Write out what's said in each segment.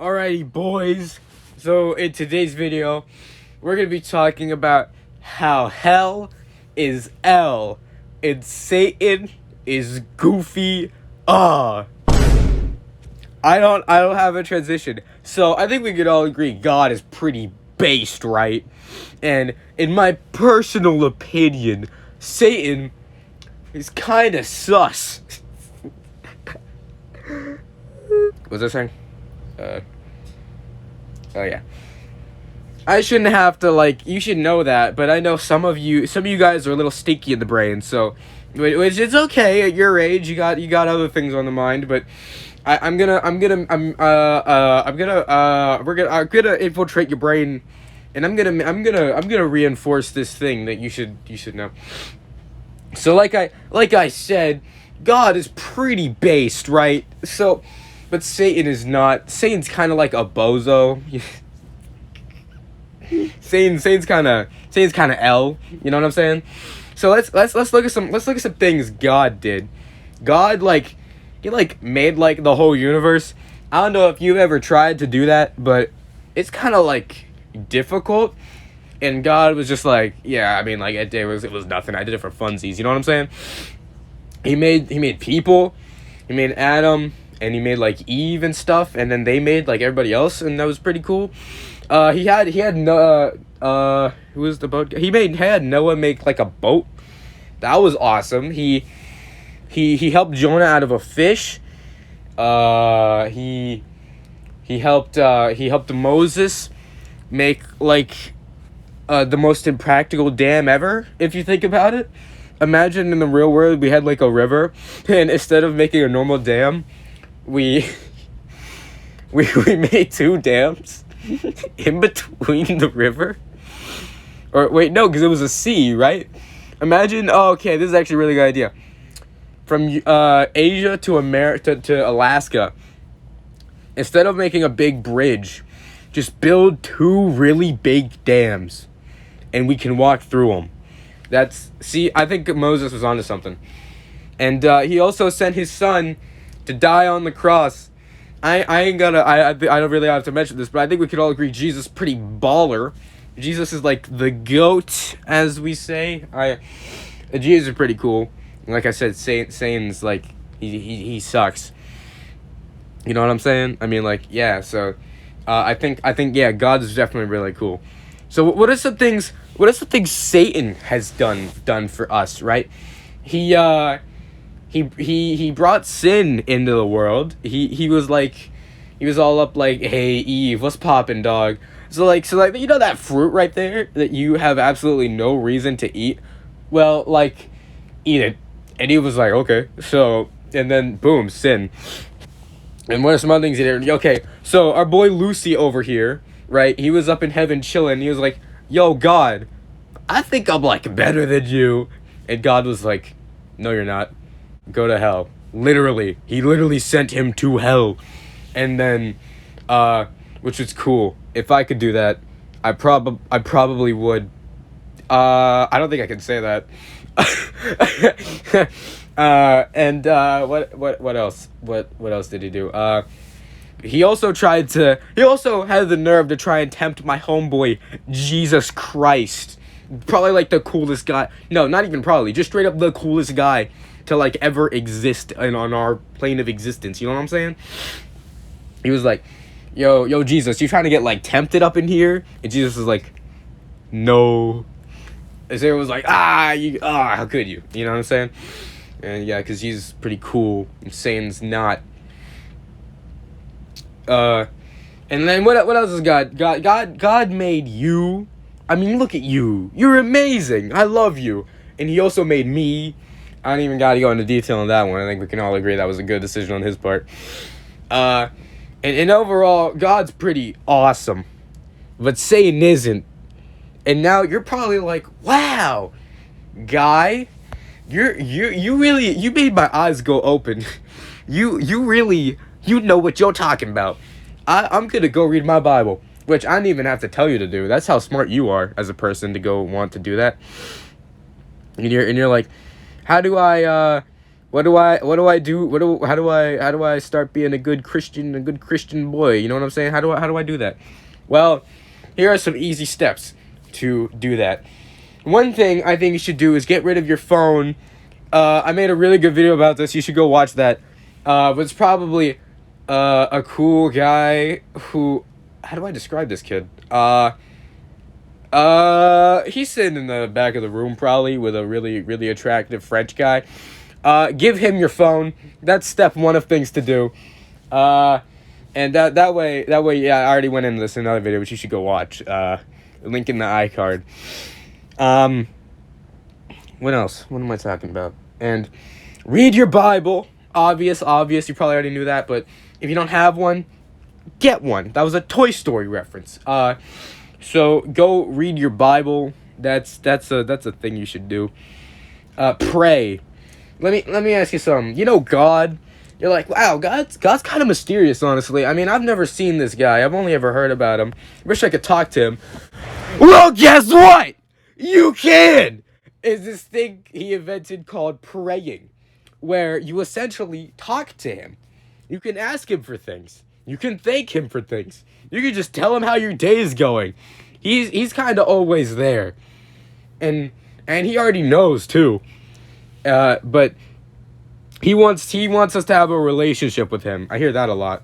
Alrighty, boys. So in today's video, we're gonna be talking about how hell is L and Satan is goofy. I don't have a transition. So I think we could all agree God is pretty based, right? And in my personal opinion, Satan is kind of sus. What was I saying? Oh yeah. I shouldn't have to, you should know that, but I know some of you guys are a little stinky in the brain, so, which is okay at your age. You got other things on the mind, but I'm gonna infiltrate your brain, and I'm gonna reinforce this thing that you should know. So like I said, God is pretty based, right? So, but Satan is not. Satan's kind of like a bozo. Satan's kind of L. You know what I'm saying? So let's look at some things God did. God he made the whole universe. I don't know if you've ever tried to do that, but it's kind of difficult. And God was just yeah, I mean, that day it was nothing. I did it for funsies. You know what I'm saying? He made people. He made Adam, and he made Eve and stuff, and then they made everybody else, and that was pretty cool. He had no who was the boat guy? He had Noah make a boat. That was awesome. He helped Jonah out of a fish. He helped Moses make the most impractical dam ever, if you think about it. Imagine in the real world we had a river, and instead of making a normal dam, we made two dams in between the river. Or wait, no, because it was a sea, right? Imagine. Oh, okay, this is actually a really good idea. From Asia to to Alaska, instead of making a big bridge, just build two really big dams, and we can walk through them. I think Moses was onto something. And he also sent his son to die on the cross. I don't really have to mention this, but I think we could all agree Jesus is pretty baller. Jesus is the GOAT, as we say. Jesus is pretty cool. Like I said, Satan's he sucks. You know what I'm saying? I mean, yeah, so I think yeah, God is definitely really cool. So what are some things Satan has done for us, right? He brought sin into the world. He was all up hey Eve, what's poppin', dog? So you know that fruit right there that you have absolutely no reason to eat? Well, eat it. And he was okay. So, and then boom, sin. And what are some other things he did? Okay, so our boy Lucy over here, right? He was up in heaven chilling. He was yo, God, I think I'm better than you. And God was no, you're not. Go to hell. Literally. He literally sent him to hell. And then, which was cool. If I could do that, I probably would. I don't think I can say that. And what else? What else did he do? He also had the nerve to try and tempt my homeboy Jesus Christ. Probably the coolest guy. No, not even probably. Just straight up the coolest guy to ever exist on our plane of existence. You know what I'm saying? He was yo Jesus, you trying to get tempted up in here? And Jesus was no. And Sarah was how could you? You know what I'm saying? And yeah, because he's pretty cool. And Satan's not. And then what else is God? God made you. I mean, look at you. You're amazing. I love you. And he also made me. I don't even got to go into detail on that one. I think we can all agree that was a good decision on his part. And overall, God's pretty awesome. But Satan isn't. And now you're probably wow, guy, you really made my eyes go open. You really know what you're talking about. I'm gonna go read my Bible, which I didn't even have to tell you to do. That's how smart you are as a person to go want to do that. And you're how do I What do I do? How do I start being a good Christian boy? You know what I'm saying? How do I do that? Well, here are some easy steps to do that. One thing I think you should do is get rid of your phone. I made a really good video about this. You should go watch that. But it's probably a cool guy who. How do I describe this kid? He's sitting in the back of the room probably with a really, really attractive French guy. Give him your phone. That's step one of things to do. And that way, yeah, I already went into this in another video, which you should go watch. Link in the iCard. What else? What am I talking about? And read your Bible. Obvious. You probably already knew that, but if you don't have one, get one. That was a Toy Story reference. So go read your Bible. That's a thing you should do. Pray. Let me ask you something. You know God? You're like, wow, God's kind of mysterious, honestly. I mean, I've never seen this guy. I've only ever heard about him. Wish I could talk to him. Well, guess what? You can! Is this thing he invented called praying, where you essentially talk to him. You can ask him for things. You can thank him for things. You can just tell him how your day is going. He's kind of always there. And he already knows, too. But he wants us to have a relationship with him. I hear that a lot.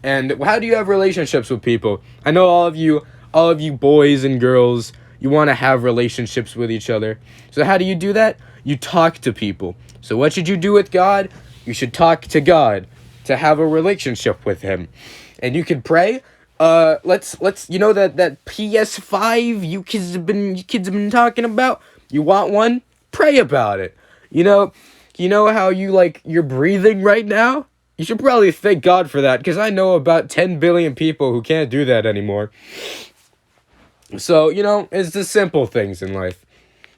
And how do you have relationships with people? I know all of you boys and girls, you want to have relationships with each other. So how do you do that? You talk to people. So what should you do with God? You should talk to God to have a relationship with him. And you can pray. Let's you know that PS5 you kids have been talking about? You want one? Pray about it. You know how you're breathing right now? You should probably thank God for that, because I know about 10 billion people who can't do that anymore. So, it's the simple things in life.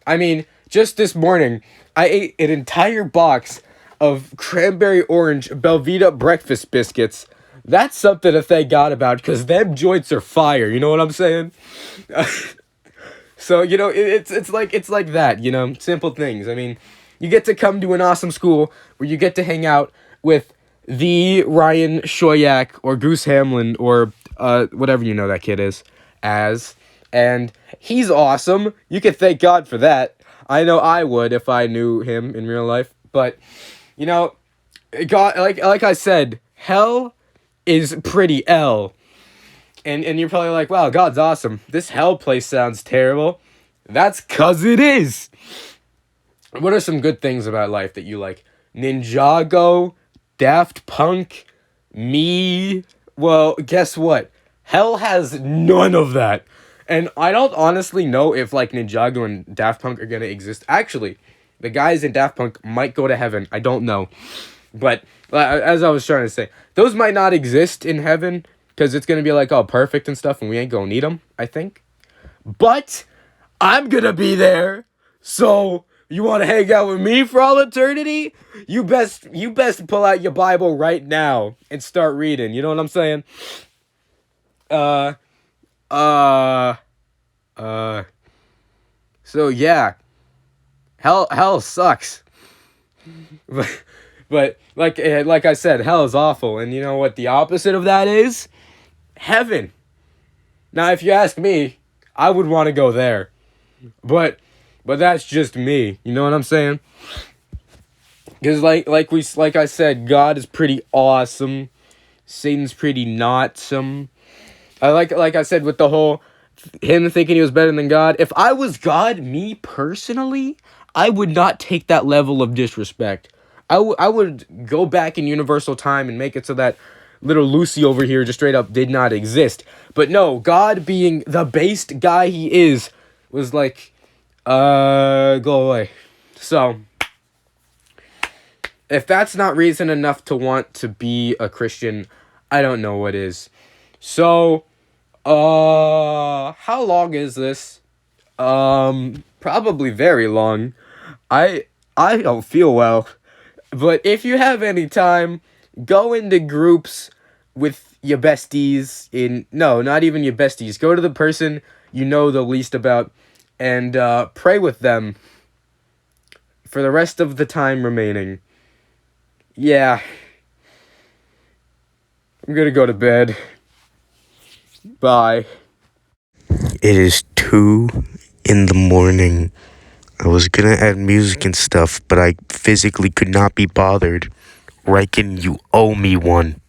I mean, just this morning, I ate an entire box of cranberry orange Belvita breakfast biscuits. That's something to thank God about, because them joints are fire, you know what I'm saying? So, it's like that, simple things. I mean, you get to come to an awesome school where you get to hang out with the Ryan Shoyak or Goose Hamlin or whatever that kid is as. And he's awesome. You can thank God for that. I know I would if I knew him in real life. But, God, like I said, hell is pretty L. And you're probably like, wow, God's awesome. This hell place sounds terrible. That's 'cause it is. What are some good things about life that you like? Ninjago, Daft Punk, me. Well, guess what? Hell has none of that. And I don't honestly know if Ninjago and Daft Punk are gonna exist. Actually, the guys in Daft Punk might go to heaven. I don't know. But as I was trying to say, those might not exist in heaven, because it's gonna be all perfect and stuff, and we ain't gonna need them, I think. But I'm gonna be there. So you want to hang out with me for all eternity? You best pull out your Bible right now and start reading. You know what I'm saying? So yeah, hell sucks. But like I said, hell is awful, and you know what the opposite of that is? Heaven. Now, if you ask me, I would want to go there, but that's just me. You know what I'm saying? Because like I said, God is pretty awesome. Satan's pretty not some. I like I said, with the whole him thinking he was better than God. If I was God, me personally, I would not take that level of disrespect. I would go back in universal time and make it so that little Lucy over here just straight up did not exist. But no, God, being the based guy he is, was like, go away. So if that's not reason enough to want to be a Christian, I don't know what is. So, how long is this? Probably very long. I don't feel well. But if you have any time, go into groups with your besties no, not even your besties. Go to the person you know the least about and pray with them. for the rest of the time remaining. Yeah. I'm gonna go to bed. Bye. It is 2 in the morning. I was gonna add music and stuff, but I physically could not be bothered. Riken, you owe me one.